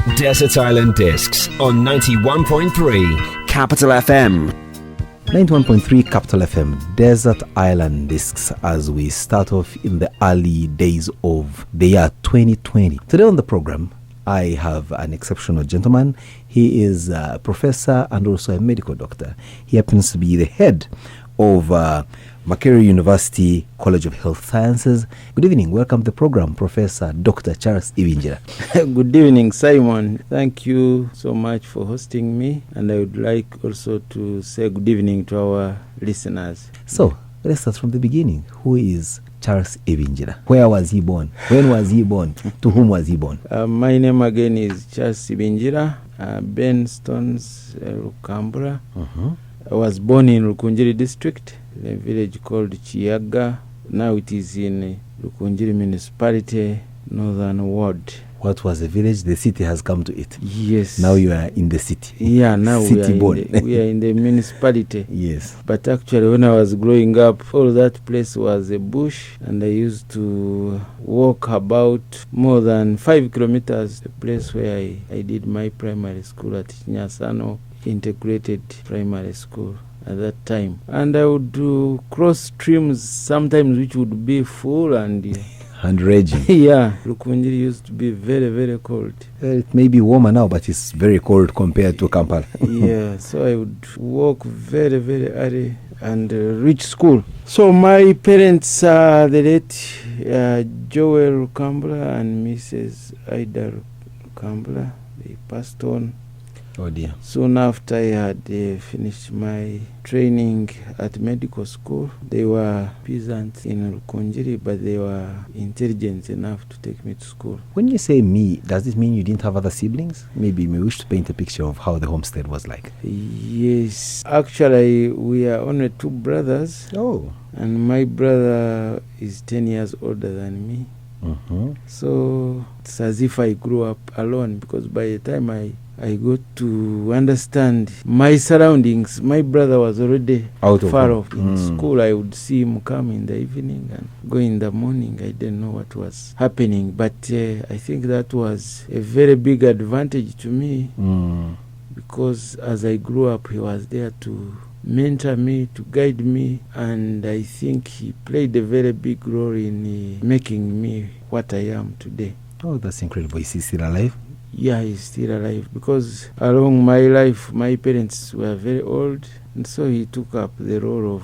Desert Island Discs on 91.3 Capital FM. 91.3 Capital FM, Desert Island Discs, as we start off in the early days of the year 2020. Today on the program, I have an exceptional gentleman. He is a professor and also a medical doctor. He happens to be the head of Makerere University College of Health Sciences. Good evening. Welcome to the program, Professor Dr. Charles Ibingira. Good evening, Simon. Thank you so much for hosting me. And I would like also to say good evening to our listeners. So, let's start from the beginning. Who is Charles Ibingira? Where was he born? When was he born? To whom was he born? My name again is Charles Ibingira, Benstones, Rukambura. I was born in Rukunjiri district, in a village called Chiyaga. Now it is in Rukunjiri municipality, northern ward. What was the village? The city has come to it. Yes. Now you are in the city. Yeah, now city we are in the municipality. Yes. But actually when I was growing up, all that place was a bush, and I used to walk about more than 5 kilometers, the place where I did my primary school at Nyasano Integrated Primary School at that time. And I would cross streams sometimes which would be full and raging. Yeah, Rukunjiri used to be very, very cold. It may be warmer now, but it's very cold compared to Kampala. Yeah, so I would walk very, very early and reach school. So my parents are the late Joel Rukambula and Mrs. Ida Rukambula. They passed on. Oh dear. Soon after I had finished my training at medical school, they were peasants in Rukunjiri, but they were intelligent enough to take me to school. When you say me, does this mean you didn't have other siblings? Maybe you wish to paint a picture of how the homestead was like. Yes. Actually, we are only 2 brothers. Oh. And my brother is 10 years older than me. So it's as if I grew up alone, because by the time I got to understand my surroundings, my brother was already far off in school. I would see him come in the evening and go in the morning. I didn't know what was happening, but I think that was a very big advantage to me, because as I grew up, he was there to mentor me, to guide me, and I think he played a very big role in making me what I am today. Oh, that's incredible. Is he still alive? Yeah, he's still alive, because along my life, my parents were very old, and so he took up the role of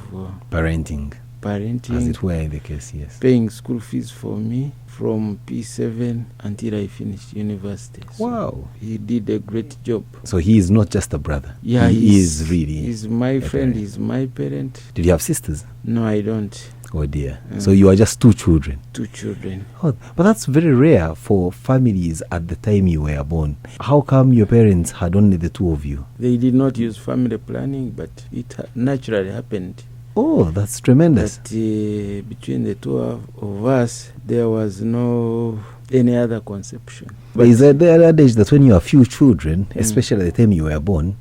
parenting, as it were in the case, yes. Paying school fees for me from P7 until I finished university. So wow. He did a great job. So he is not just a brother. Yeah, he is really. He's my friend, parent. he's my parent. Did you have sisters? No, I don't. Oh dear. So you are just 2 children? 2 children. Oh, but that's very rare for families at the time you were born. How come your parents had only the 2 of you? They did not use family planning, but it naturally happened. Oh, that's tremendous. That between the 2 of us, there was no any other conception. But is there the adage that when you have few children, especially at the time you were born,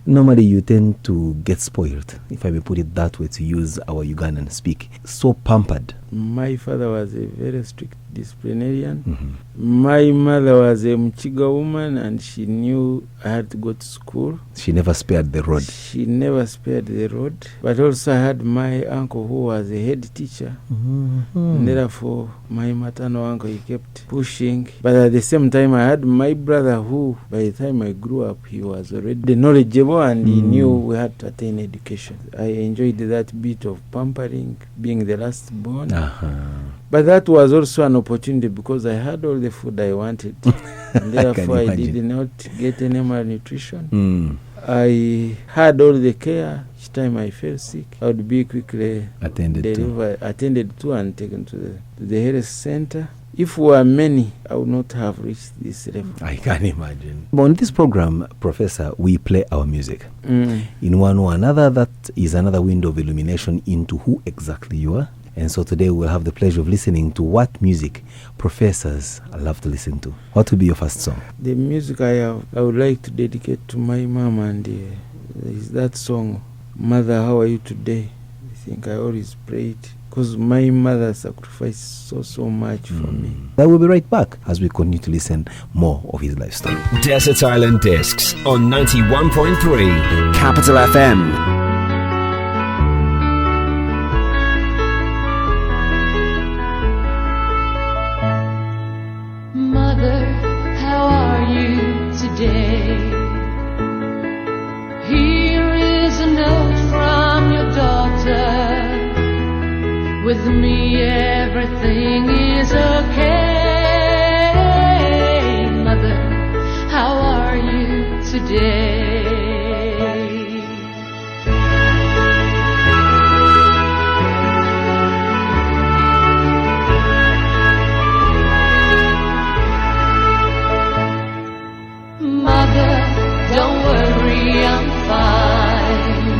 normally you tend to get spoiled, if I may put it that way, to use our Ugandan speak, so pampered? My father was a very strict disciplinarian. My mother was a Mchiga woman, and she knew I had to go to school. She never spared the road. She never spared the road. But also I had my uncle who was a head teacher. And therefore, my maternal uncle, he kept pushing. But at the same time, I had my brother who, by the time I grew up, he was already knowledgeable, and he knew we had to attain education. I enjoyed that bit of pampering, being the last born. But that was also an opportunity, because I had all the food I wanted. And therefore, I did not get any malnutrition. I had all the care. Each time I fell sick, I would be quickly attended to and taken to the health center. If we were many, I would not have reached this level. I can imagine. But on this program, Professor, we play our music. In one or another, that is another window of illumination into who exactly you are. And so today we'll have the pleasure of listening to what music professors love to listen to. What will be your first song? The music I would like to dedicate to my mom, and is that song, Mother, How Are You Today? I think I always play it because my mother sacrificed so much for me. I will be right back as we continue to listen more of his life story. Desert Island Discs on 91.3 Capital FM. Mother, how are you today? Here is a note from your daughter. With me everything is okay. Mother, how are you today? Mother, don't worry, I'm fine.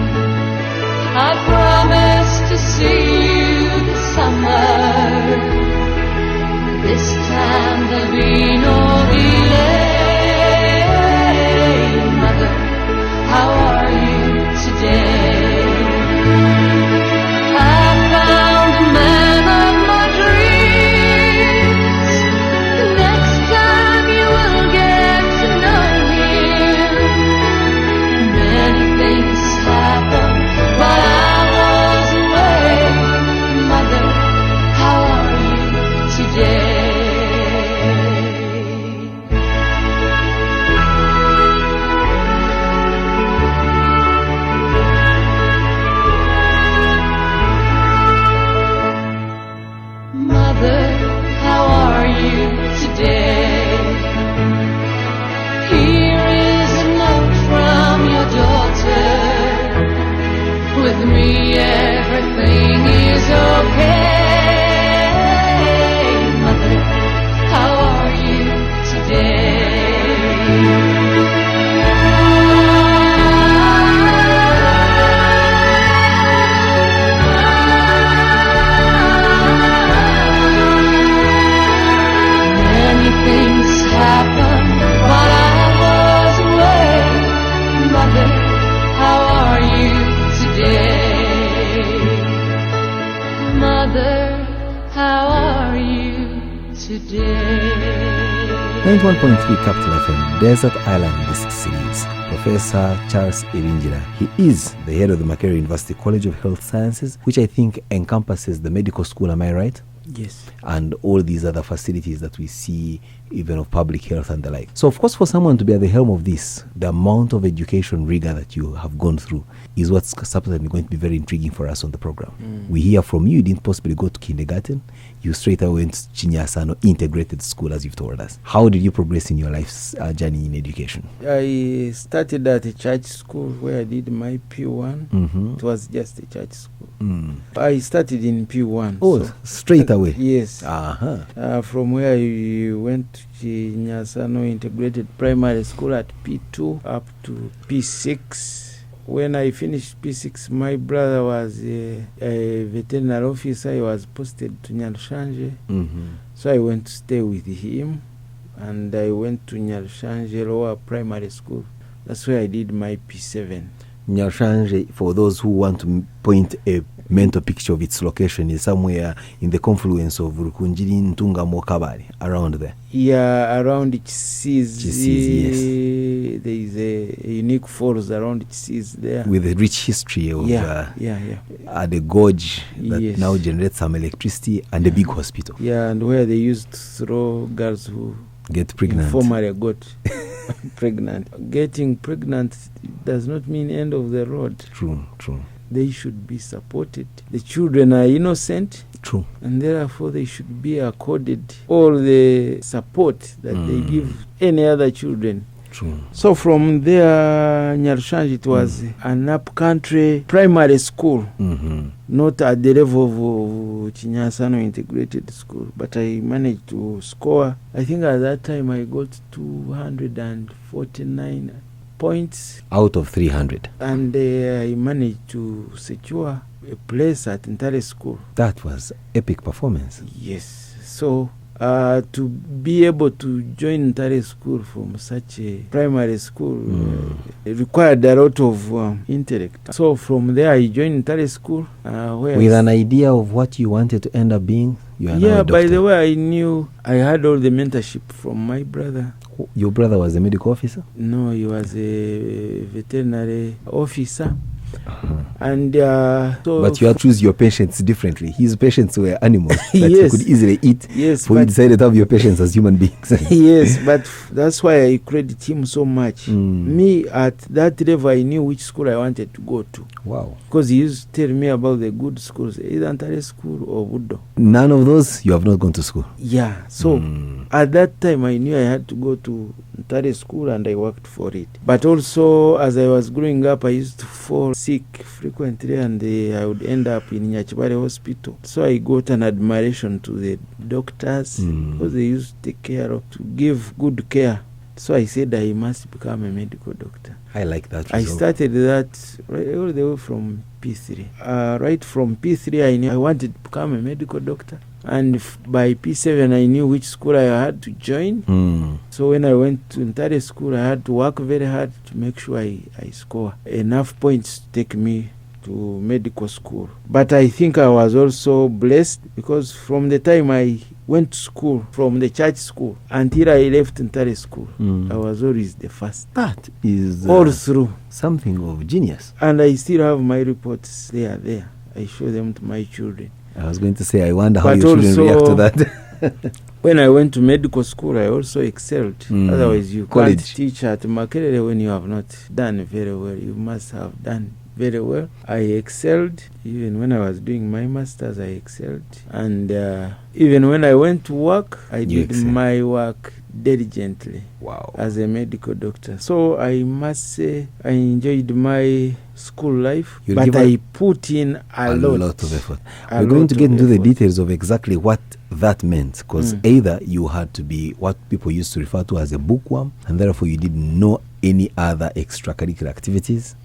I promise to see you this summer. This time there'll be no delay. Mother, how are you today? I found the man of my dreams. The next time you will get to know him. Many things happen, but I was away. Mother, how are you today? Mother, how are you today? Here is a note from your daughter. With me everything is okay. Mother, how are you today? Many things happen, but I was away. Mother, how are you today? Mother, how are you today? 91.3 Capital FM, Desert Island Disc Series. Professor Charles Ibingira. He is the head of the Makerere University College of Health Sciences, which I think encompasses the medical school, am I right? Yes. And all these other facilities that we see, even of public health and the like. So, of course, for someone to be at the helm of this, the amount of education rigor that you have gone through is what's certainly going to be very intriguing for us on the program. We hear from you didn't possibly go to kindergarten. You straight away went to Chinyasano Integrated School, as you've told us. How did you progress in your life's journey in education? I started at a church school where I did my P1. It was just a church school. I started in P1. Oh, so straight away? Yes. From where I went to Nyasano Integrated Primary School at P2 up to P6. When I finished P6, my brother was a veterinary officer. He was posted to Nyarushanje. So I went to stay with him, and I went to Nyarushanje Lower Primary School. That's where I did my P7. Nyarushanje, for those who want to point a mental picture of its location, is somewhere in the confluence of Rukunjiri, Ntunga, Mokabari, around there. Yeah, around Chisiz. Yes. There is a unique falls around Chisiz there. With a rich history of the gorge that now generates some electricity and a big hospital. Yeah, and where they used to throw girls who get pregnant. Formerly got pregnant. Getting pregnant does not mean end of the road. True. They should be supported. The children are innocent. True. And therefore they should be accorded all the support that they give any other children. True. So from there, Nyarushanje, it was an up-country primary school, not at the level of Chinyasano Integrated School, but I managed to score. I think at that time I got 249 points. Out of 300. And I managed to secure a place at Ntale School. That was epic performance. Yes. So to be able to join entire school from such a primary school it required a lot of intellect. So from there I joined entire school. With an idea of what you wanted to end up being? You are now a Yeah, doctor. by the way, I knew I had all the mentorship from my brother. Your brother was a medical officer? No, he was a veterinary officer. And so But you had to choose your patients differently. His patients were animals that you Yes. could easily eat. yes, So you but decided to have your patients as human beings. yes, but that's why I credit him so much. Me at that level, I knew which school I wanted to go to Wow. because he used to tell me about the good schools, either Antare school or Budo. None of those, you have not gone to school. Yeah, so at that time I knew I had to go to Antare school and I worked for it. But also as I was growing up, I used to fall sick frequently and I would end up in Nyachibare hospital. So I got an admiration to the doctors because they used to take care of, to give good care. So I said I must become a medical doctor. I like that. I result. started that right all the way from P3. Right from P3 I knew I wanted to become a medical doctor. And by P7 I knew which school I had to join. So when I went to entire school, I had to work very hard to make sure I score enough points to take me to medical school. But I think I was also blessed because from the time I went to school, from the church school until I left entire school, I was always the first. That is All through. something of genius. And I still have my reports there. I show them to my children. I was going to say, I wonder how But your children react to also- that. When I went to medical school, I also excelled. Otherwise, you College. can't teach at Makerere when you have not done very well. You must have done very well. I excelled. Even when I was doing my master's, I excelled. And even when I went to work, I You did excelled. my work diligently Wow. as a medical doctor. So I must say I enjoyed my school life, You'll but give I put in a lot of effort. A We're going lot to get of into the effort. details of exactly what that meant, because either you had to be what people used to refer to as a bookworm, and therefore you didn't know any other extracurricular activities,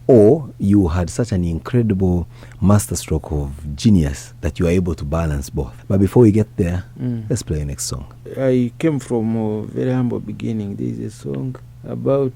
or you had such an incredible masterstroke of genius that you are able to balance both. But before we get there, let's play the next song. I came from a very humble beginning. There is a song about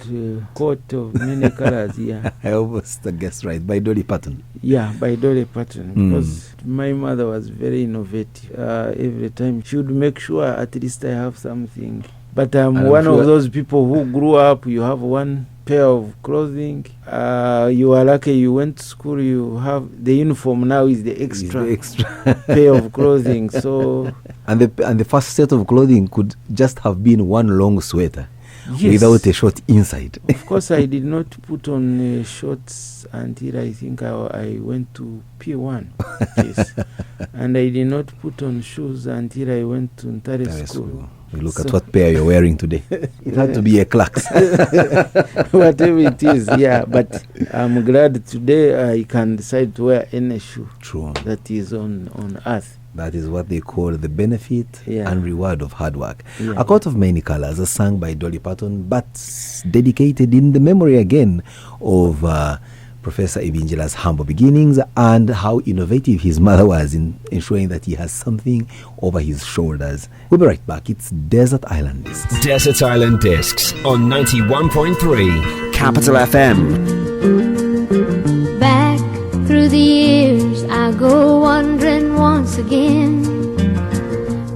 coat of many colors. Yeah, I almost guessed right, by Dolly Parton. yeah, by Dolly Parton. Because my mother was very innovative. Every time she would make sure at least I have something. But I'm And I'm one sure- of those people who grew up. You have one pair of clothing. You are lucky you went to school. You have the uniform now is the Is extra the extra. pair of clothing. So And the first set of clothing could just have been one long sweater yes. without a short inside. Of course, I did not put on shorts until I think I went to P1. Yes. And I did not put on shoes until I went to entire That is school. cool. We look at So- what pair you're wearing today. It had to be a Clarks. Whatever it is, yeah. But I'm glad today I can decide to wear any shoe True. that is on earth. That is what they call the benefit Yeah. and reward of hard work. Yeah. A Coat of Many Colors, a song by Dolly Parton, but dedicated in the memory again of Professor Ibingira's humble beginnings and how innovative his mother was in ensuring that he has something over his shoulders. We'll be right back. It's Desert Island Discs. Desert Island Discs on 91.3 Capital FM. Back through the years I go wandering once again,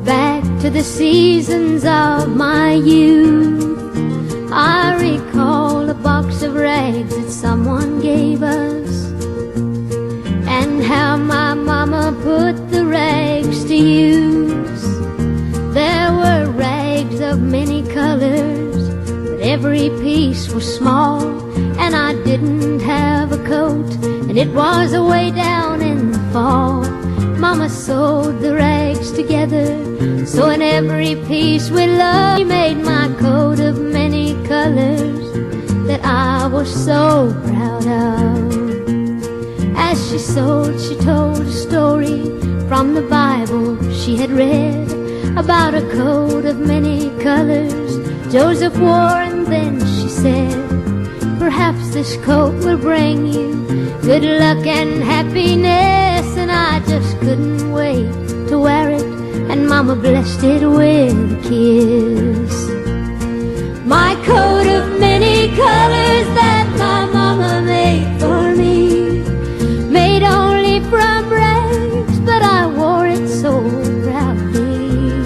back to the seasons of my youth. I recall a box of rags that someone gave us, and how my mama put the rags to use. There were rags of many colors, but every piece was small, and I didn't have a coat, and it was away down in the fall. Mama sewed the rags together, so in every piece with love, she made my coat of many colors that I was so proud of. As she sewed, she told a story from the Bible she had read about a coat of many colors Joseph wore, and then she said, perhaps this coat will bring you good luck and happiness. And I just couldn't wait to wear it and Mama blessed it with a kiss. My coat of many colors that my Mama made for me, made only from rags, but I wore it so proudly.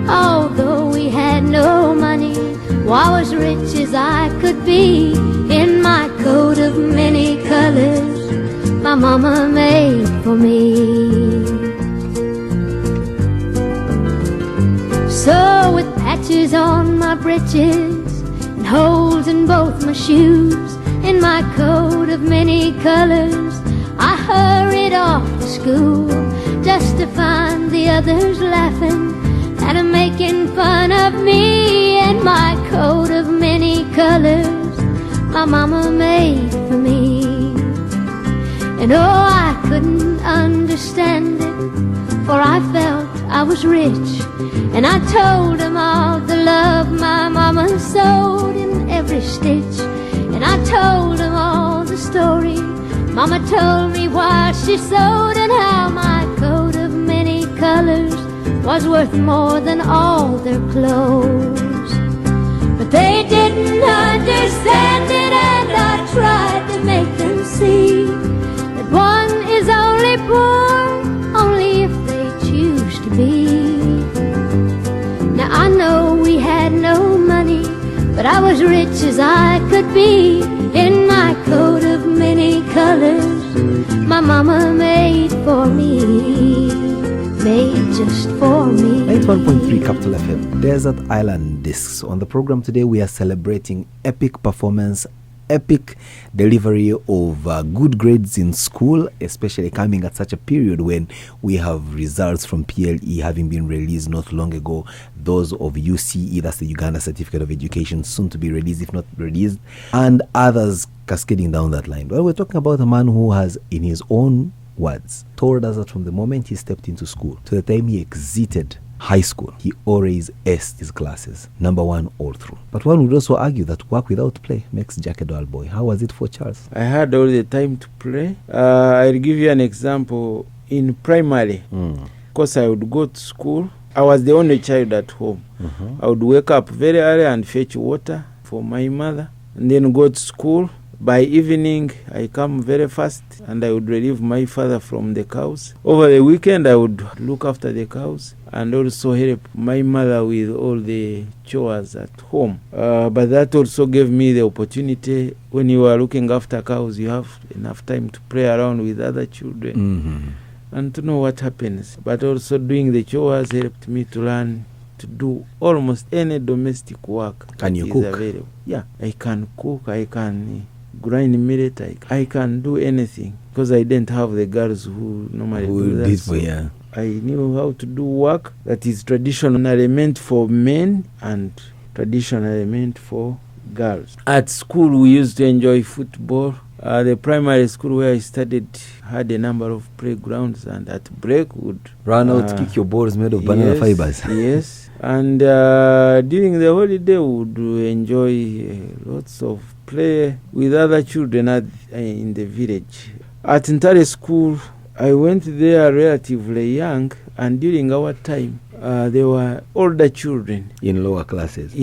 Although we had no money, I was rich as I could be, in my coat of many colors my Mama made for me. So with patches on my breeches and holes in both my shoes, in my coat of many colors I hurried off to school, just to find the others laughing and making fun of me, in my coat of many colors my Mama made for me. And oh, I couldn't understand it, for I felt I was rich, and I told them all the love my Mama sewed in every stitch. And I told them all the story Mama told me while she sewed, and how my coat of many colors was worth more than all their clothes. But they didn't understand it, and I tried to make them see that one is only poor only if they choose to be. Now I know we had no money, but I was rich as I could be, in my coat of many colors my Mama made for me, made just for me. 91.3 Capital FM, Desert Island Discs. On the program today, we are celebrating epic performance, epic delivery of good grades in school, especially coming at such a period when we have results from PLE having been released not long ago, those of UCE, that's the Uganda Certificate of Education, soon to be released, if not released, and others cascading down that line. Well, we're talking about a man who has, in his own words, told us that from the moment he stepped into school to the time he exited high school, he always aced his classes, number one all through. But one would also argue that work without play makes Jack a dull boy. How was it for Charles? I had all the time to play. I'll give you an example. In primary, because I would go to school, I was the only child at home. I would wake up very early and fetch water for my mother, and then go to school. By evening, I come very fast, and I would relieve my father from the cows. Over the weekend, I would look after the cows and also help my mother with all the chores at home. But that also gave me the opportunity, when you are looking after cows, you have enough time to play around with other children and to know what happens. But also doing the chores helped me to learn to do almost any domestic work. Can you cook? Available. Yeah, I can cook, I can grind millet, I can do anything, because I didn't have the girls who normally do that. So yeah. I knew how to do work that is traditionally meant for men and traditionally meant for girls. At school, we used to enjoy football. The primary school where I studied had a number of playgrounds, and at break would run out, kick your balls made of banana fibers. Yes. And during the holiday, we would enjoy lots of play with other children in the village. At Ntare School, I went there relatively young, and during our time, there were older children in lower classes.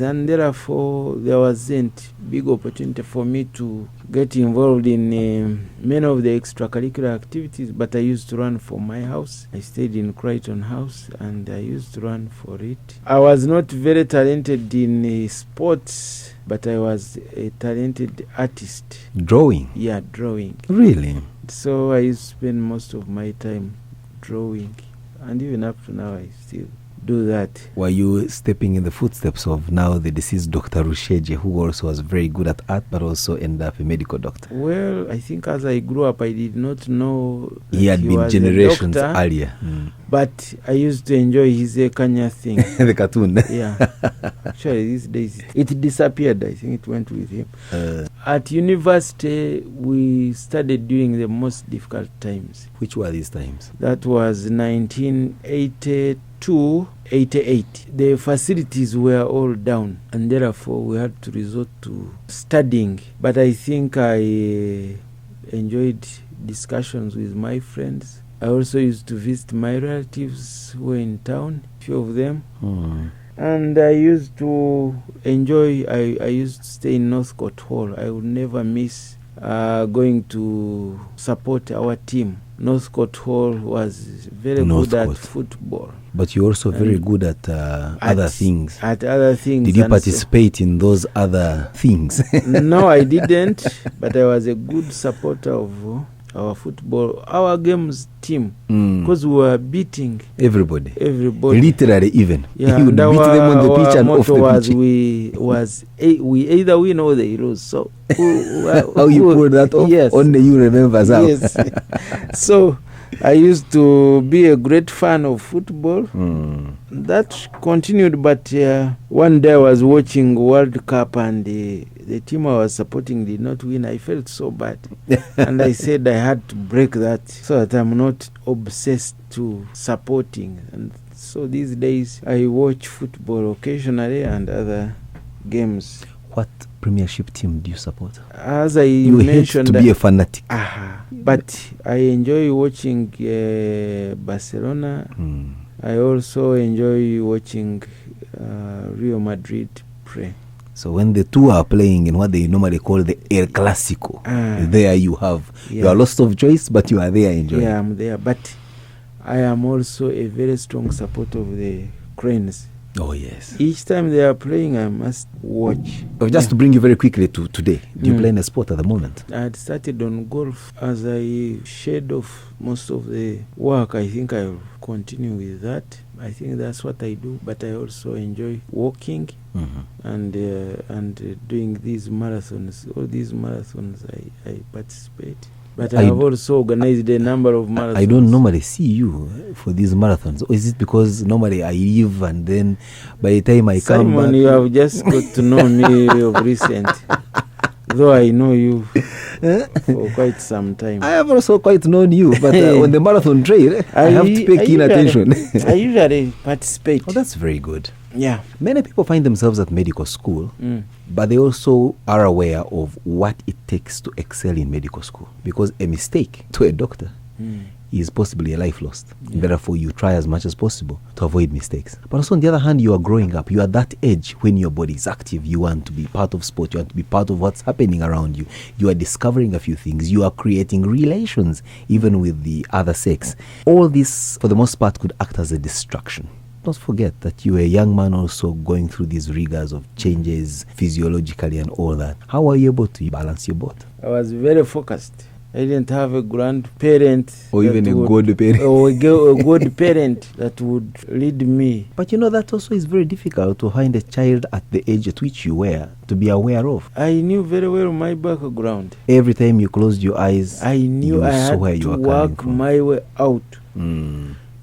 And therefore there wasn't big opportunity for me to get involved in many of the extracurricular activities, but I used to run for my house. I stayed in Crichton House, and I used to run for it. I was not very talented in sports, but I was a talented artist. Drawing? Yeah, drawing. Really? So I used to spend most of my time drawing. And even up to now, I still do that. Were you stepping in the footsteps of now the deceased Dr. Rusheje, who also was very good at art, but also ended up a medical doctor? Well, I think as I grew up, I did not know that he had been generations earlier. But I used to enjoy his Kanya thing. The cartoon. Yeah. Actually, these days, it disappeared. I think it went with him. At university, we studied during the most difficult times. Which were these times? That was 1982, 88. The facilities were all down, and therefore we had to resort to studying. But I think I enjoyed discussions with my friends I also used to visit my relatives who were in town, few of them. And I used to enjoy, I used to stay in Northcote Hall. I would never miss going to support our team. Northcote Hall was very good at football. But you're also very good at other things. At other things. Did you participate in those other things? No, I didn't. But I was a good supporter of our football, our games team, because we were beating everybody, literally even. Yeah, you would beat them on the pitch and off the pitch. We either win or they lose. So how you pulled that off? Yes, only you remember that. Yes. So I used to be a great fan of football. That continued, but one day I was watching World Cup and the team I was supporting did not win. I felt so bad. And I said I had to break that so that I'm not obsessed to supporting. And so these days I watch football occasionally and other games. What Premiership team do you support? As I you mentioned, hate to be a fanatic. But I enjoy watching Barcelona. I also enjoy watching Real Madrid play. So when the two are playing in what they normally call the El Clásico, there you have your loss of choice, but you are there enjoying. Yeah, I'm there. But I am also a very strong supporter of the Cranes. Oh, yes. Each time they are playing, I must watch. Just to bring you very quickly to today, do you play any sport at the moment? I had started on golf. As I shed off most of the work, I think I will continue with that. I think that's what I do. But I also enjoy walking and doing these marathons. All these marathons, I participate. But I have also organized a number of marathons. I don't normally see you for these marathons. Or is it because normally I leave and then by the time I come back... you have just got to know me of recent. Though I know you for quite some time. I have also quite known you, but on the marathon trail, I have to pay keen attention. I usually participate. Oh, that's very good. Yeah. Many people find themselves at medical school, but they also are aware of what it takes to excel in medical school. Because a mistake to a doctor is possibly a life lost. Therefore, you try as much as possible to avoid mistakes. But also, on the other hand, you are growing up. You are at that age when your body is active. You want to be part of sport. You want to be part of what's happening around you. You are discovering a few things. You are creating relations, even with the other sex. All this, for the most part, could act as a distraction. Don't forget that you are a young man also going through these rigors of changes physiologically and all that. How are you able to balance your both? I was very focused. I didn't have a grandparent. Or even a good parent. Or a good parent that would lead me. But you know, that also is very difficult to find a child at the age at which you were to be aware of. I knew very well my background. Every time you closed your eyes, I knew I had to work my way out.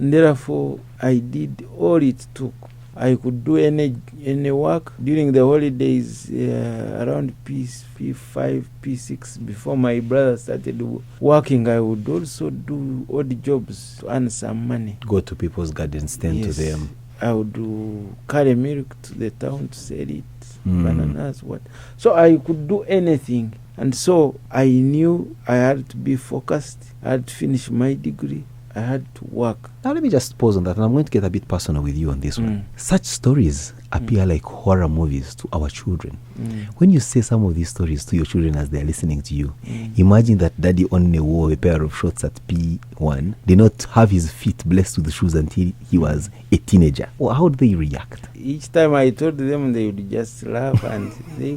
Therefore, I did all it took. I could do any work during the holidays around P5, P6 before my brother started working. I would also do odd jobs to earn some money. Go to people's gardens, tend to them. I would carry milk to the town to sell it, bananas, what. So I could do anything. And so I knew I had to be focused. I had to finish my degree. I had to work. Now let me just pause on that, and I'm going to get a bit personal with you on this one. Such stories appear like horror movies to our children. When you say some of these stories to your children as they're listening to you, imagine that daddy only wore a pair of shorts at P1, did not have his feet blessed with shoes until he was a teenager. Well, how do they react? Each time I told them, they would just laugh and they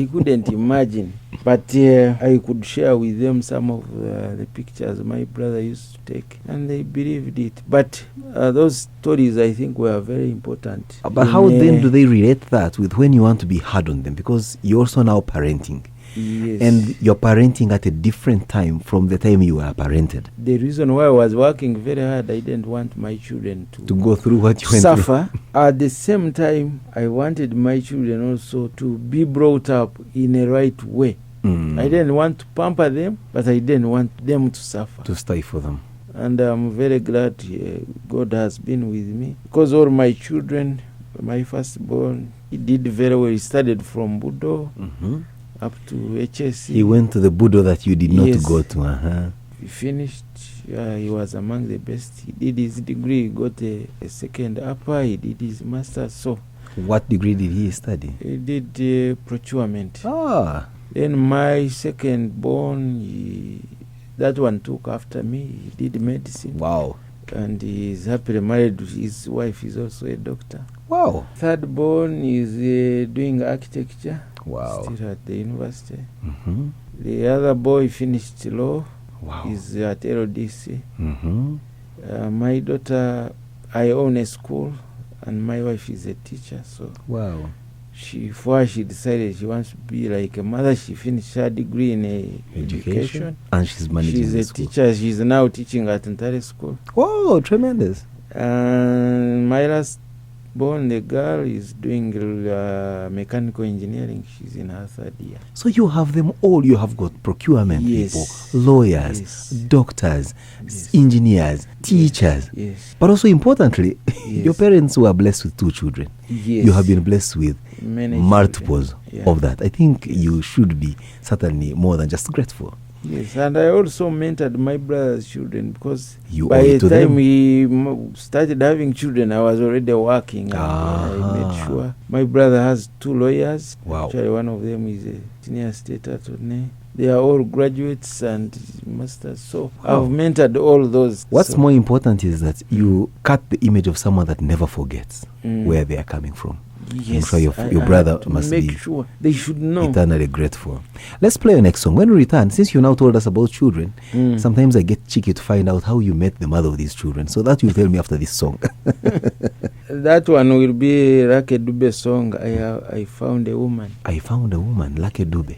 couldn't imagine. But I could share with them some of the pictures my brother used to take, and they believed it. But those stories, I think, were very important. But how then do they relate that with when you want to be hard on them? Because you're also now parenting. Yes. And you're parenting at a different time from the time you were parented. The reason why I was working very hard, I didn't want my children to go through what you went suffer. through. At the same time, I wanted my children also to be brought up in a right way. I didn't want to pamper them, but I didn't want them to suffer. To stay for them. And I'm very glad God has been with me. Because all my children, my firstborn, he did very well. He studied from Budo up to HSC. He went to the Budo that you did not go to. He finished. He was among the best. He did his degree, got a second upper. He did his master's. So, what degree did he study? he did procurement. Ah, Then my second born, that one took after me. He did medicine. wow. And he is happily married. His wife is also a doctor. Wow. Third born is doing architecture. Wow. Still at the university. Mm-hmm. The other boy finished law. Wow. He's at LDC. Mm-hmm. My daughter, I own a school, and my wife is a teacher. So Wow. before she decided she wants to be like a mother, she finished her degree in education. And she's managing She's the a school. teacher. She's now teaching at Untitled School. Whoa, tremendous. And my last born, the girl, is doing mechanical engineering. She's in her third year. So you have them all. You have got procurement Yes. people, lawyers, Yes. doctors, Yes. engineers, teachers. Yes. But also importantly, Yes. your parents were blessed with 2 children. Yes. You have been blessed with Many multiples children. Yeah. of that. I think you should be certainly more than just grateful. Yes, and I also mentored my brother's children because You by owe it the to time them. we started having children, I was already working. And I made Ah. sure. My brother has 2 lawyers. Wow. Actually, one of them is a senior state attorney. They are all graduates and masters. So Wow. I've mentored all those. What's So, more important is that you cut the image of someone that never forgets Mm. where they are coming from. yes, sure your I brother have to must make be sure they should know. Eternally grateful. Let's play your next song. When we return, since you now told us about children, Mm. sometimes I get cheeky to find out how you met the mother of these children. So that you'll tell me after this song. That one will be Rake Dube song. I found a woman. I found a woman, Lucky Dube.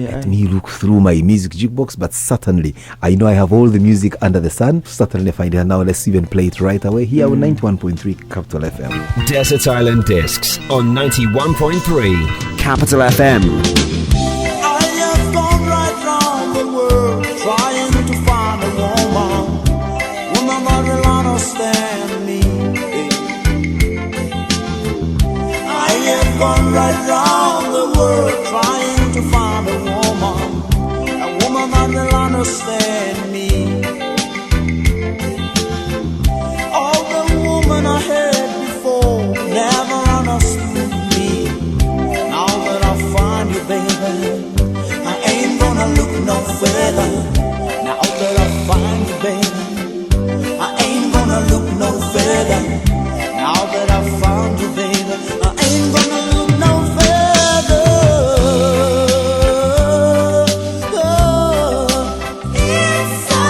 Let I- me look through my music jukebox, but certainly I know I have all the music under the sun. Certainly find it now. Let's even play it right away here on 91.3 Capital FM. Desert Island Discs on 91.3 Capital FM. I have gone right round the world trying to find a woman that will understand me. I have gone right round the world trying to find a woman that will understand me. All the woman I had before never understood me. Now that I find you, baby, I ain't gonna look no further. Now that I find you, baby, I ain't gonna look no further. Now that I found you, baby, I ain't gonna look no further. Oh, it's so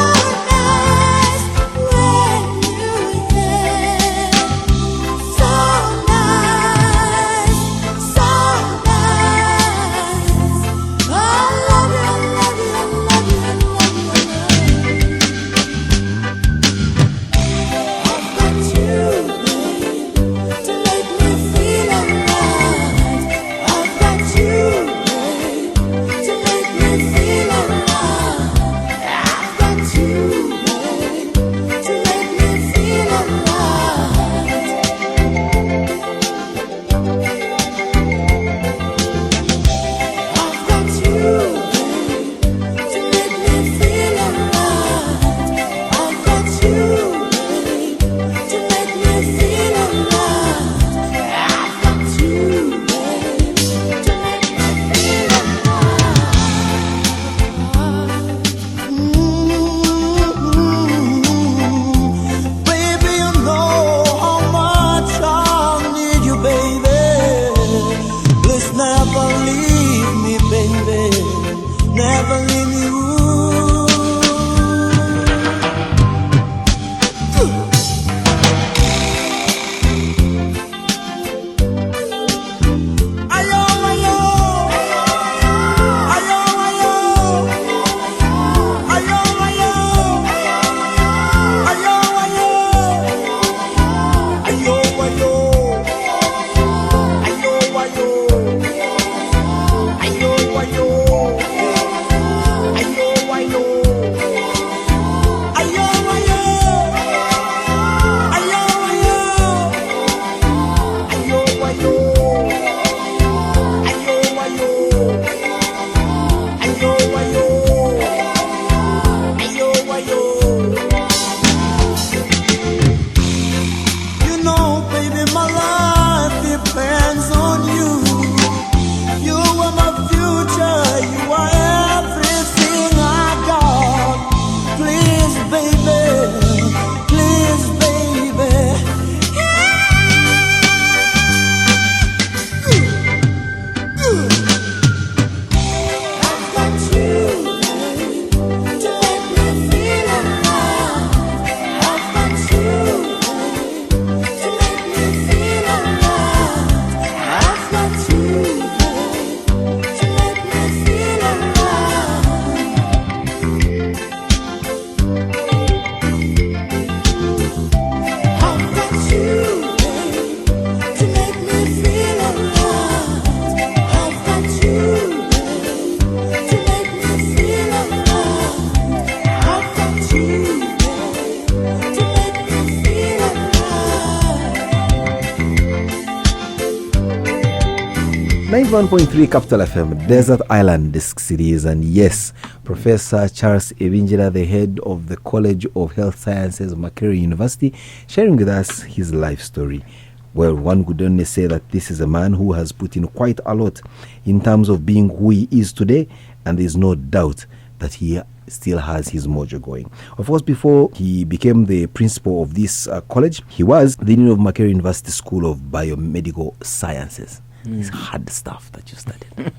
91.3 Capital FM, Desert Island Disc Series, and yes, Professor Charles Ibingira, the head of the College of Health Sciences, Makerere University, sharing with us his life story. Well, one could only say that this is a man who has put in quite a lot in terms of being who he is today, and there's no doubt that he still has his mojo going. Of course, before he became the principal of this college, he was the dean of Makerere University School of Biomedical Sciences. It's hard stuff that you studied.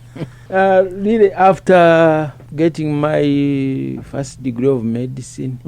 Really, after getting my first degree of medicine,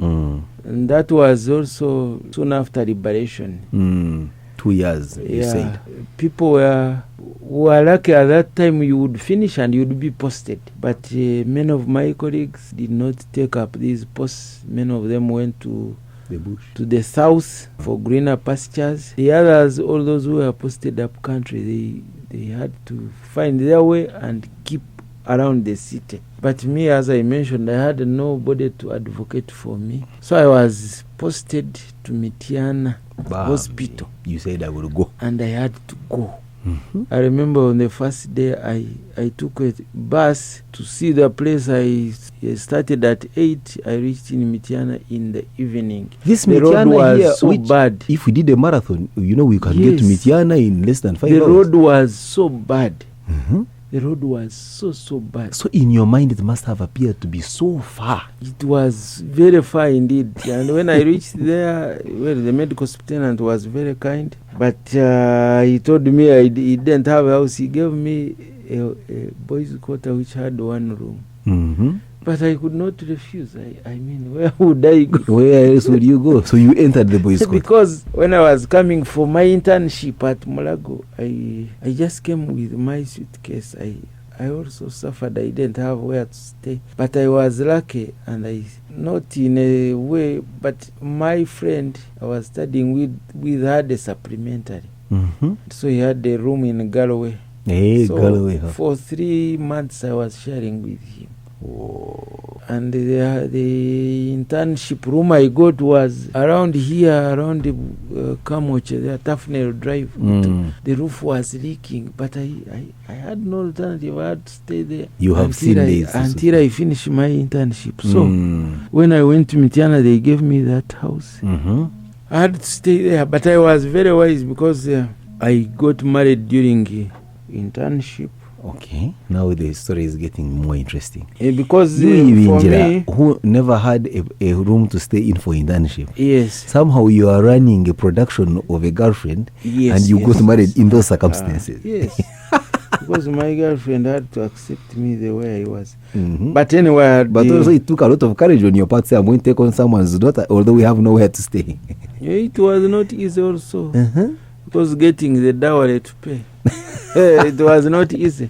and that was also soon after liberation. 2 years, you said. People were lucky at that time. You would finish and you would be posted. But many of my colleagues did not take up these posts. Many of them went to the bush, to the south for greener pastures. The others, all those who were posted up country, they had to find their way and keep around the city. But me, as I mentioned, I had nobody to advocate for me. So I was posted to Mityana Hospital. You said I would go. And I had to go. I remember on the first day I took a bus to see the place. I started at 8. I reached in Mityana in the evening. This the Mityana road was here, so bad. If we did a marathon, we can get to Mityana in less than 5 hours. The road was so bad. The road was so bad. So in your mind, it must have appeared to be so far. It was very far indeed. And when I reached there, well, the medical superintendent was very kind. But he told me he didn't have a house. He gave me a boys' quarter which had one room. But I could not refuse. I mean, where would I go? Where else would you go? So you entered the boys' quarter. Because when I was coming for my internship at Mulago, I just came with my suitcase. I also suffered. I didn't have where to stay. But I was lucky, and not in a way, but my friend I was studying with had a supplementary. So he had a room in Galloway. Galloway. For 3 months I was sharing with him. And the internship room I got was around here, around the Kamoche, the Tafnel Drive. The roof was leaking, but I had no alternative. I had to stay there. You have seen this until I finished my internship. So when I went to Mityana, they gave me that house. I had to stay there, but I was very wise because I got married during internship. Okay, now the story is getting more interesting. Because you, for Ibingira, me, who never had a room to stay in for internship, yes, somehow you are running a production of a girlfriend, and you got married in those circumstances. Yes, because my girlfriend had to accept me the way I was. But anyway, but also it took a lot of courage on your part. Say, I'm going to take on someone's daughter, although we have nowhere to stay. It was not easy also. Because getting the dowry to pay. It was not easy.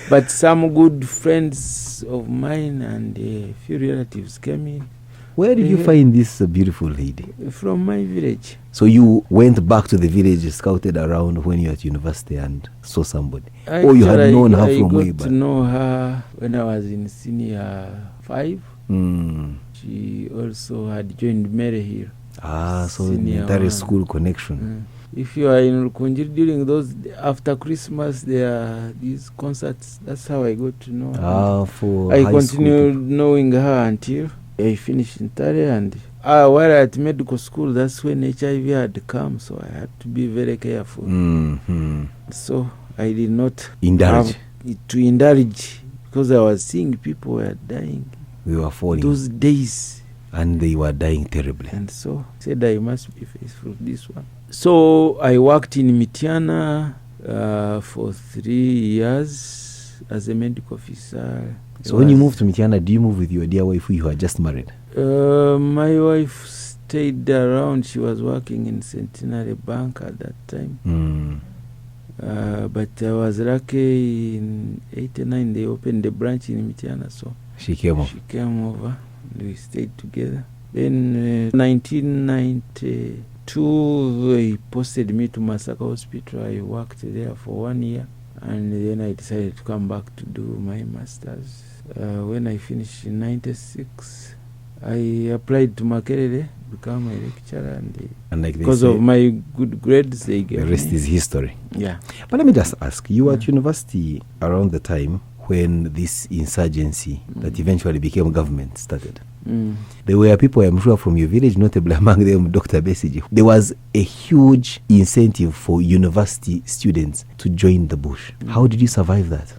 But some good friends of mine and a few relatives came in. Where did you find this beautiful lady? From my village. So you went back to the village, scouted around when you were at university and saw somebody? Or you had known her from way back? I got to know her when I was in senior 5. She also had joined Mary here. So there is school connection. If you are in Rukunjiri during those, after Christmas, there are these concerts. That's how I got to know her. I continued knowing her until I finished in Tare. And while at medical school, that's when HIV had come, so I had to be very careful. So I did not indulge because I was seeing people were dying. We were falling those days. And they were dying terribly. And so I said I must be faithful to this one. So I worked in Mityana for 3 years as a medical officer. So when you moved to Mityana, do you move with your dear wife who you had just married? My wife stayed around. She was working in Centenary Bank at that time. But I was lucky in 89 they opened the branch in Mityana, so she came over. We stayed together. Then 1992 they posted me to Masaka Hospital. I worked there for 1 year, and then I decided to come back to do my master's. When I finished in 96, I applied to Makerere, become a lecturer, And like they because say, of my good grades, they gave the rest me. is history. Yeah. But let me just ask, you were at university around the time when this insurgency that eventually became government started. There were people, I'm sure, from your village, notably among them Dr. Besige. There was a huge incentive for university students to join the bush. How did you survive that?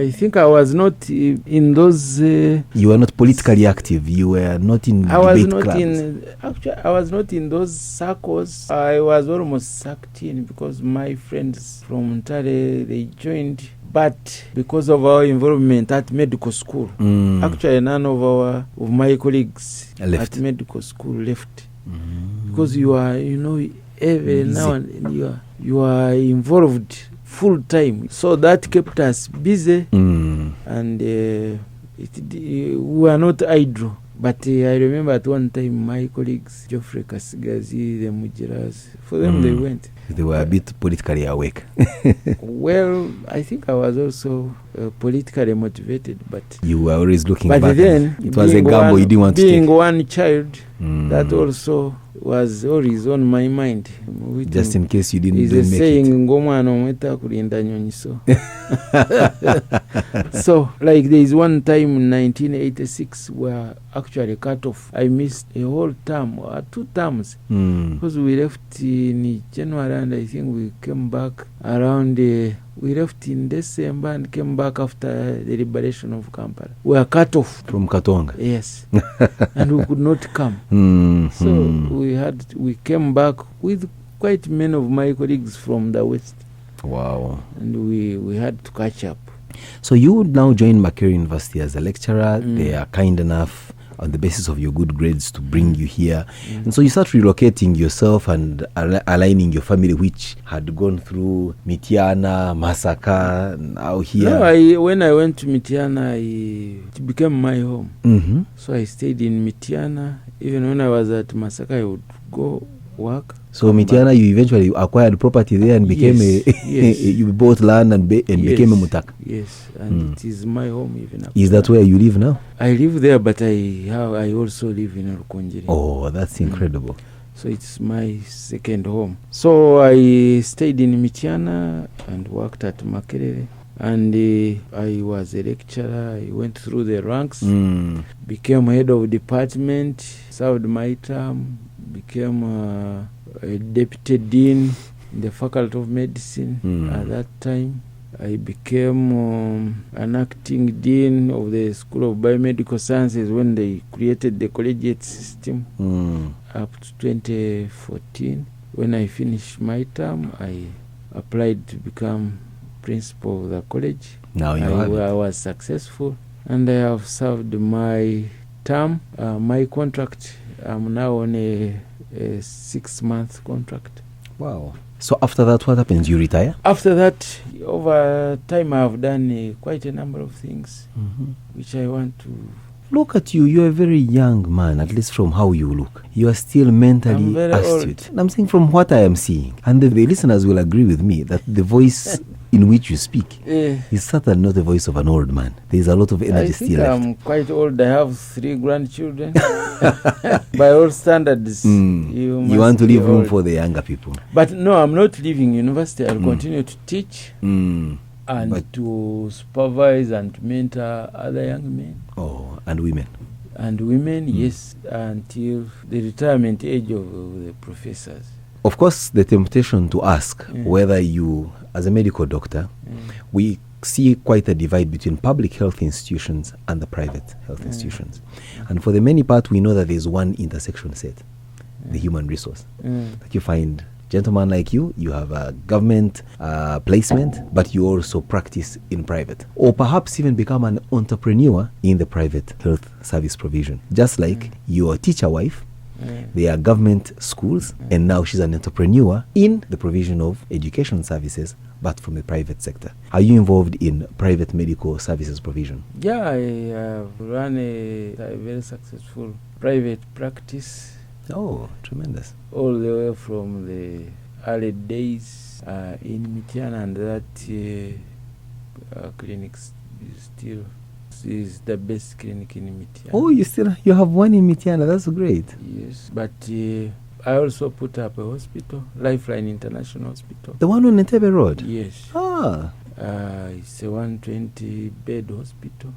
I think I was not in those... You were not politically active. You were not in I was debate not clubs. actually, I was not in those circles. I was almost sucked in because my friends from Ntare, they joined. But because of our involvement at medical school, actually none of my colleagues Left. at medical school left. Because you are, every now and then you are involved full time. So that kept us busy, and we were not idle. But I remember at one time my colleagues, Geoffrey Kasigazi, the Mujiras, for them they went. They were a bit politically awake. Well, I think I was also politically motivated, but You were always looking but back. then It was a being gamble you didn't want to being take. one child, that also was always on my mind. Just in case you didn't is a make it. saying ng'omwana omweta kulinda nyonyi so. So like there is one time in 1986 where actually cut off. I missed a whole term or 2 terms because we left in January and I think we came back around we left in December and came back after the liberation of Kampala. We were cut off From Katonga. Yes. And we could not come. So we came back with quite many of my colleagues from the West. Wow. And we had to catch up. So you would now join Makerere University as a lecturer. They are kind enough on the basis of your good grades to bring you here. And so you start relocating yourself and aligning your family, which had gone through Mitiana, massacre, now here. No, when I went to Mitiana, it became my home. So I stayed in Mitiana. Even when I was at Masaka, I would go work. So Mitiana, you eventually acquired property there and became Yes. you bought land and became a mutaka. Yes, and it is my home even after. Is that where you live now? I live there, but I also live in Rukonjeri. Oh, that's incredible. So it's my second home. So I stayed in Mitiana and worked at Makerere. And I was a lecturer. I went through the ranks, became head of department, served my term, became a deputy dean in the Faculty of Medicine. At that time, I became an acting dean of the School of Biomedical Sciences when they created the collegiate system up to 2014. When I finished my term, I applied to become principal of the college. Now you have it. I was successful, and I have served my term. My contract, I'm now on a 6-month contract. Wow. So after that, what happens? You retire? After that, over time, I have done quite a number of things which I want to... Look at you. You're a very young man, at least from how you look. You are still mentally I'm very astute. old. And I'm saying from what I am seeing. And the listeners will agree with me that the voice in which you speak is certainly not the voice of an old man. There's a lot of energy I think still left. I'm quite old. I have 3 grandchildren. By all standards, you want to be leave room old. for the younger people. But no, I'm not leaving university. I'll continue to teach and But- to supervise and to mentor other young men. Oh, and women. And women, yes, until the retirement age of the professors. Of course, the temptation to ask whether you, as a medical doctor, we see quite a divide between public health institutions and the private health institutions. And for the many part, we know that there's one intersection set, the human resource. That you find gentlemen like you have a government placement, but you also practice in private. Or perhaps even become an entrepreneur in the private health service provision. Just like your teacher wife, they are government schools, and now she's an entrepreneur in the provision of education services, but from the private sector. Are you involved in private medical services provision? Yeah, I have run a very successful private practice. Oh, tremendous. All the way from the early days in Mitiana, and that clinics is still is the best clinic in Mitiana. Oh, you have one in Mitiana. That's great. Yes, but I also put up a hospital, Lifeline International Hospital. The one on Entebbe Road? Yes. Ah. It's a 120-bed hospital.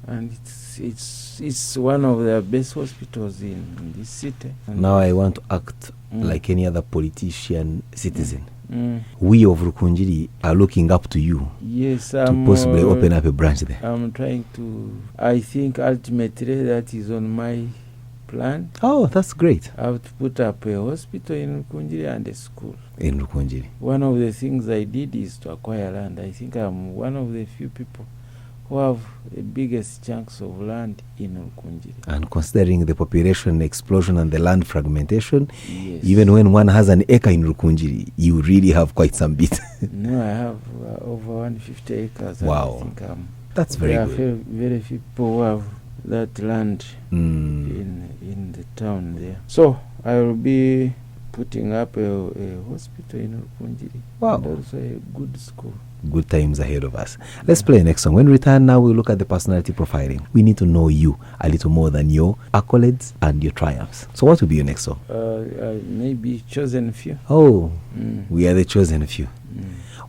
And it's one of the best hospitals in this city. And now I want to act like any other politician, citizen. We of Rukunjiri are looking up to you. Yes, to possibly open up a branch there. I'm trying to. I think ultimately that is on my plan. Oh, that's great. I have to put up a hospital in Rukunjiri and a school in Rukunjiri. One of the things I did is to acquire land. I think I'm one of the few people who have the biggest chunks of land in Rukunjiri. And considering the population explosion and the land fragmentation, yes. Even when one has an acre in Rukunjiri, you really have quite some bit. No, I have over 150 acres. Wow. I think that's very good. There are very few people who have that land in the town there. So I will be putting up a hospital in Rukunjiri. Wow. And also a good school. Good times ahead of us. Let's play next song. When we return now, we'll look at the personality profiling. We need to know you a little more than your accolades and your triumphs. So what will be your next song? Maybe Chosen Few. Oh, we are the chosen few.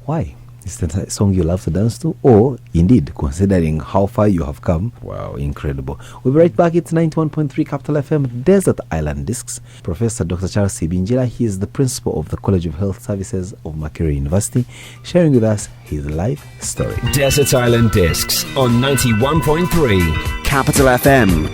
Why? Is that a song you love to dance to? Or, indeed, considering how far you have come, wow, incredible. We'll be right back. It's 91.3 Capital FM, Desert Island Discs. Professor Dr. Charles Ibingira, he is the principal of the College of Health Services of Makerere University, sharing with us his life story. Desert Island Discs on 91.3 Capital FM.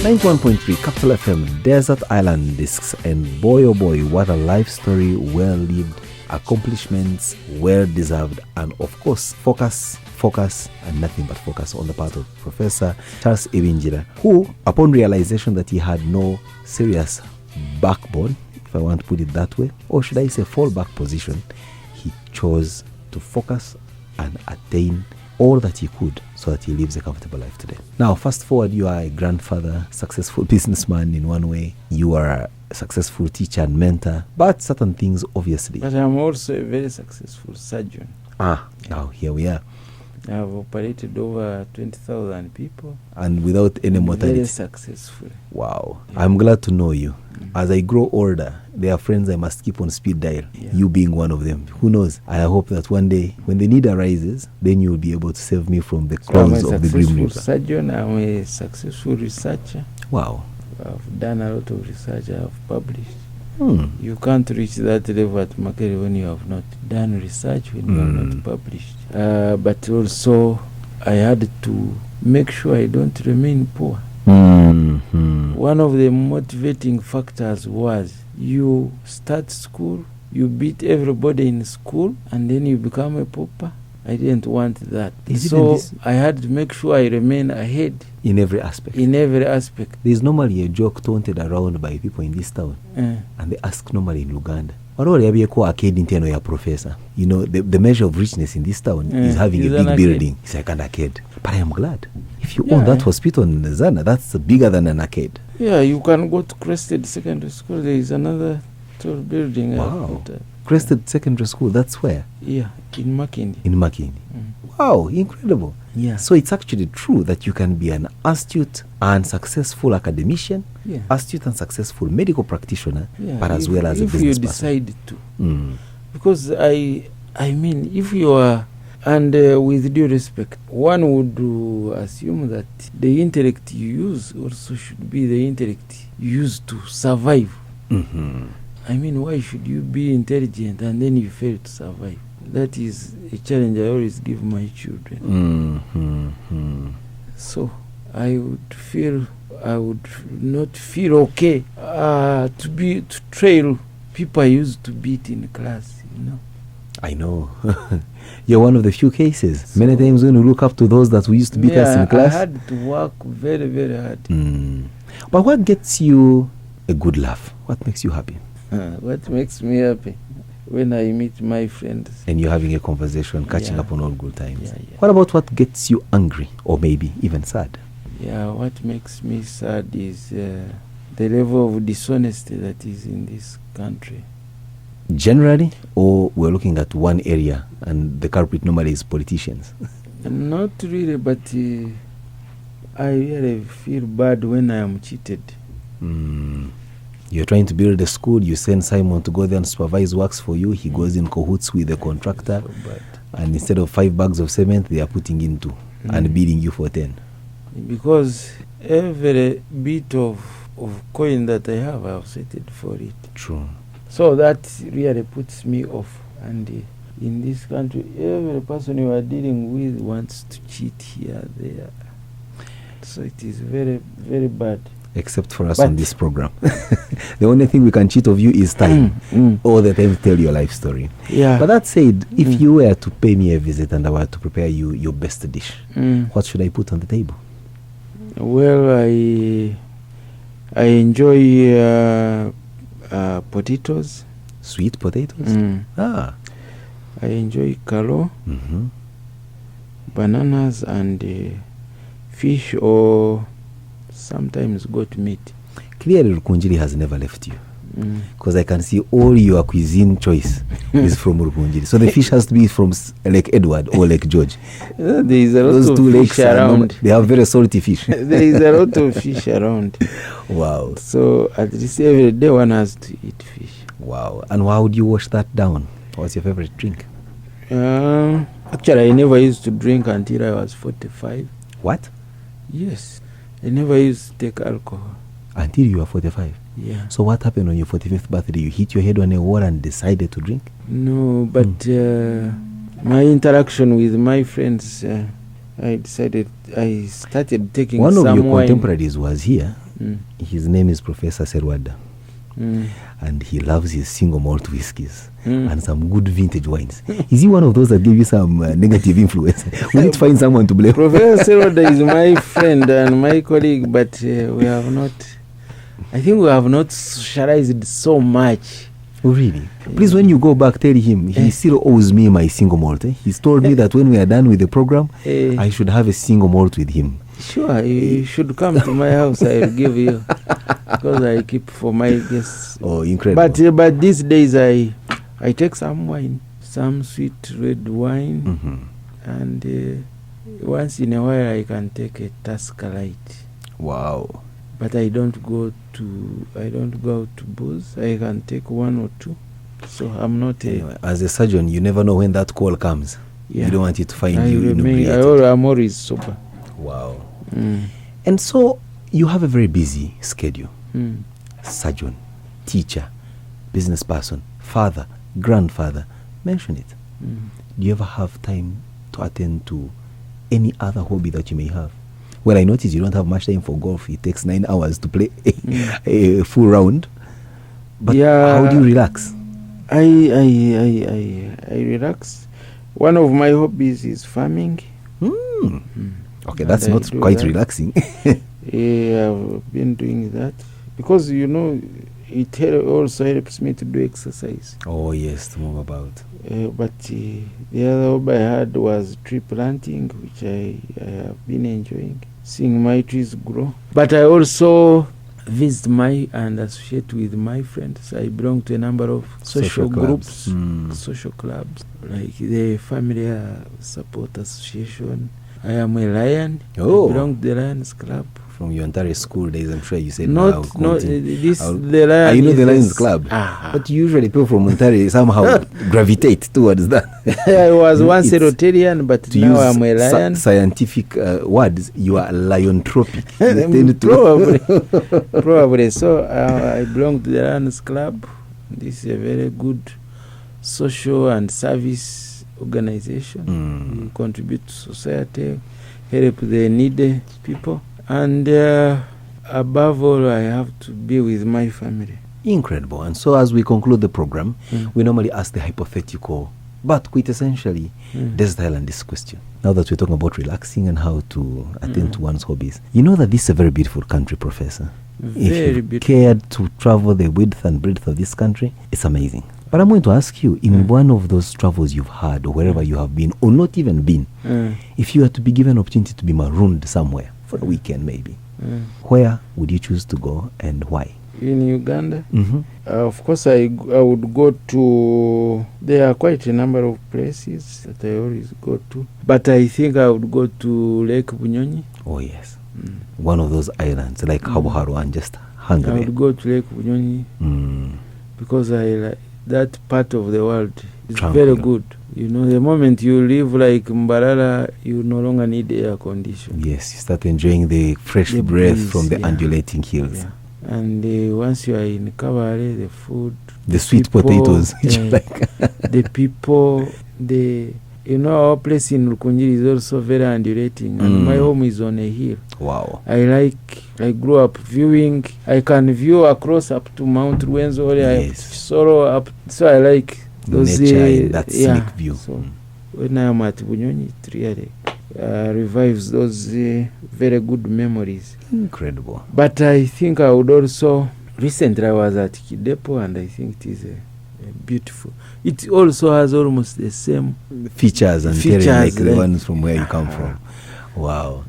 91.3 Capital FM, Desert Island Discs, and boy oh boy, what a life story, well lived, accomplishments, well deserved, and of course, focus, and nothing but focus on the part of Professor Charles Ibingira, who, upon realization that he had no serious backbone, if I want to put it that way, or should I say fallback position, he chose to focus and attain all that he could so that he lives a comfortable life today. Now, fast forward, you are a grandfather, successful businessman in one way, you are a successful teacher and mentor, but certain things obviously. But I'm also a very successful surgeon. Now here we are. I've operated over 20,000 people. And without any mortality. Very successful. Wow. Yeah. I'm glad to know you. As I grow older, there are friends I must keep on speed dial. Yeah. You being one of them. Who knows? I hope that one day, when the need arises, then you will be able to save me from the claws of the Grim Reaper. I'm a successful surgeon. I'm a successful researcher. Wow. I've done a lot of research. I've published. You can't reach that level at Makerere when you have not done research, when you have not published. But also, I had to make sure I don't remain poor. One of the motivating factors was you start school, you beat everybody in school, and then you become a pauper. I didn't want that. So I had to make sure I remain ahead. In every aspect. There's normally a joke taunted around by people in this town. And they ask normally in Uganda, professor. You know, the measure of richness in this town is having a big building. It's like an arcade. But I am glad. If you own that hospital in Zana, that's bigger than an arcade. Yeah, you can go to Crested Secondary School. There is another tall building. Wow. Crested Secondary School, that's where? Yeah, in Makindi. Wow, incredible. Yeah. So it's actually true that you can be an astute and successful academician, astute and successful medical practitioner, but as well as a business person. If you decide to. Because I mean, if you are, and with due respect, one would assume that the intellect you use also should be the intellect used to survive. I mean, why should you be intelligent and then you fail to survive? That is a challenge I always give my children. So I would not feel okay to trail people I used to beat in class, you know. I know. You're one of the few cases. So many times when we look up to those that we used to beat us in class. I had to work very, very hard. But what gets you a good laugh? What makes you happy? What makes me happy? When I meet my friends. And you're having a conversation, catching up on all good times. What about what gets you angry or maybe even sad? Yeah, what makes me sad is the level of dishonesty that is in this country. Generally, or we're looking at one area and the culprit normally is politicians? Not really, but I really feel bad when I am cheated. You're trying to build a school, you send Simon to go there and supervise works for you. He goes in cahoots with the contractor, and instead of 5 bags of cement, they are putting in 2 and bidding you for 10. Because every bit of coin that I have settled for it. True. So that really puts me off. And in this country, every person you are dealing with wants to cheat here, there. So it is very, very bad. Except for us on this program. The only thing we can cheat of you is time. All the time to tell your life story. Yeah. But that said, if you were to pay me a visit and I were to prepare you your best dish, what should I put on the table? Well, I enjoy potatoes. Sweet potatoes? I enjoy kalo, bananas, and fish or sometimes goat meat. Clearly, Rukunjiri has never left you. Because I can see all your cuisine choice is from Rukunjiri. So the fish has to be from Lake Edward or Lake George. There is a lot Those of two fish lakes around. They have very salty fish. There is a lot of fish around. Wow. So at least every day one has to eat fish. Wow. And how would you wash that down? What's your favorite drink? Actually, I never used to drink until I was 45. What? Yes. I never used to take alcohol. Until you were 45? Yeah. So what happened on your 45th birthday? You hit your head on a wall and decided to drink? No, but my interaction with my friends, I started taking some wine. One of your contemporaries was here. His name is Professor Serwada. Mm. And he loves his single malt whiskies and some good vintage wines. Is he one of those that give you some negative influence? We need to find someone to blame. Professor Serwada is my friend and my colleague, but we have not, I think we have not socialized so much. Oh, really? Please, when you go back, tell him he still owes me my single malt. He's told me that when we are done with the program, I should have a single malt with him. Sure, you should come to my house. I will give you, because I keep for my guests. Oh, incredible. But these days I take some wine, some sweet red wine, and once in a while I can take a Tusker Light. Wow. But I don't go out to booze. I can take one or two. So I'm not anyway, as a surgeon, you never know when that call comes. Yeah. You don't want it to find you inebriated. I'm always sober. Wow. And so you have a very busy schedule. Surgeon, teacher, business person, father, grandfather. Mention it. Do you ever have time to attend to any other hobby that you may have? Well, I notice you don't have much time for golf. It takes 9 hours to play a full round. But how do you relax? I relax. One of my hobbies is farming. Okay, that's not quite relaxing. I've been doing that because, it also helps me to do exercise. Oh, yes, to move about. But the other hobby I had was tree planting, which I have been enjoying, seeing my trees grow. But I also visit and associate with my friends. I belong to a number of social groups, social clubs, like the Family Support Association. I am a Lion. Oh. I belong to the Lions Club. From your entire school days, I'm sure you said the Lions. You know the Lions Club. But usually people from Ontario somehow gravitate towards that. I was once a Rotarian, but now I'm a Lion. Scientific words, you are liontropic. Probably. So I belong to the Lions Club. This is a very good social and service organization. We contribute to society, help the needy people. And above all, I have to be with my family. Incredible. And so as we conclude the program, we normally ask the hypothetical, but quintessentially, Desert Island this question. Now that we're talking about relaxing and how to attend to one's hobbies, you know that this is a very beautiful country, Professor. If you cared to travel the width and breadth of this country, it's amazing. But I'm going to ask you, in one of those travels you've had, or wherever you have been, or not even been, if you had to be given an opportunity to be marooned somewhere, for a weekend maybe, where would you choose to go and why? In Uganda? Of course, I would go to, there are quite a number of places that I always go to, but I think I would go to Lake Bunyonyi. Oh yes, one of those islands like Habuharu and just hang there. I would go to Lake Bunyonyi because I like that part of the world. It's very good. The moment you live like Mbarara, you no longer need air condition. Yes, you start enjoying the fresh breath breeze, from the undulating hills. Yeah. And once you are in Kabale, the food, the sweet people, potatoes, the people, our place in Rukunjiri is also very undulating, and my home is on a hill. Wow. I grew up viewing. I can view across up to Mount Rwenzori. Yes. So I like those nature, that scenic view. So when I am at Bunyonyi, it really revives those very good memories. Incredible. But I think I would also, recently I was at Kidepo, and I think it is a beautiful. It also has almost the same features and terrain like the ones from where you come from. Wow.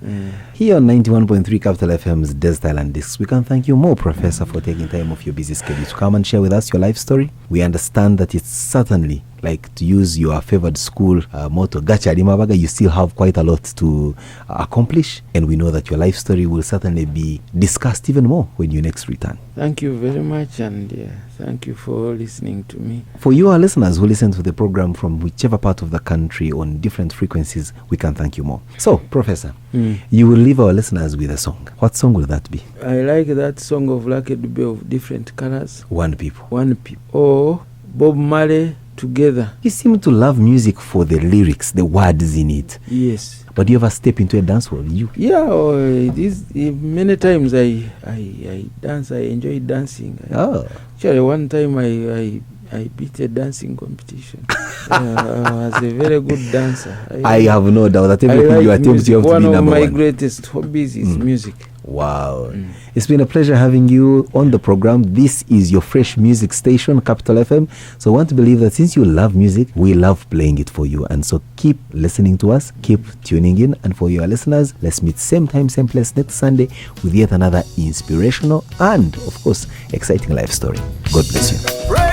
Here on 91.3 Capital FM's Desert Island Discs, we can thank you more, Professor, for taking time off your busy schedule to come and share with us your life story. We understand that it's certainly, like to use your favored school motto, Gacha Limabaga, you still have quite a lot to accomplish. And we know that your life story will certainly be discussed even more when you next return. Thank you very much, and thank you for listening to me. For you, our listeners who listen to the program from whichever part of the country on different frequencies, we can thank you more. So, Professor, you will leave our listeners with a song. What song will that be? I like that song of Lucky Dube of Different Colors. One People. Or Bob Marley, together. You seem to love music for the lyrics, the words in it. Yes. But do you ever step into a dance hall? Yeah, many times I dance. I enjoy dancing. Actually, one time I beat a dancing competition. I was a very good dancer. I have no doubt that everything you attempt, you have to be number one. One of my greatest hobbies is music. Wow. It's been a pleasure having you on the program. This is your fresh music station, Capital FM. So I want to believe that since you love music, we love playing it for you. And so keep listening to us, keep tuning in. And for your listeners, let's meet same time, same place next Sunday with yet another inspirational and, of course, exciting life story. God bless you.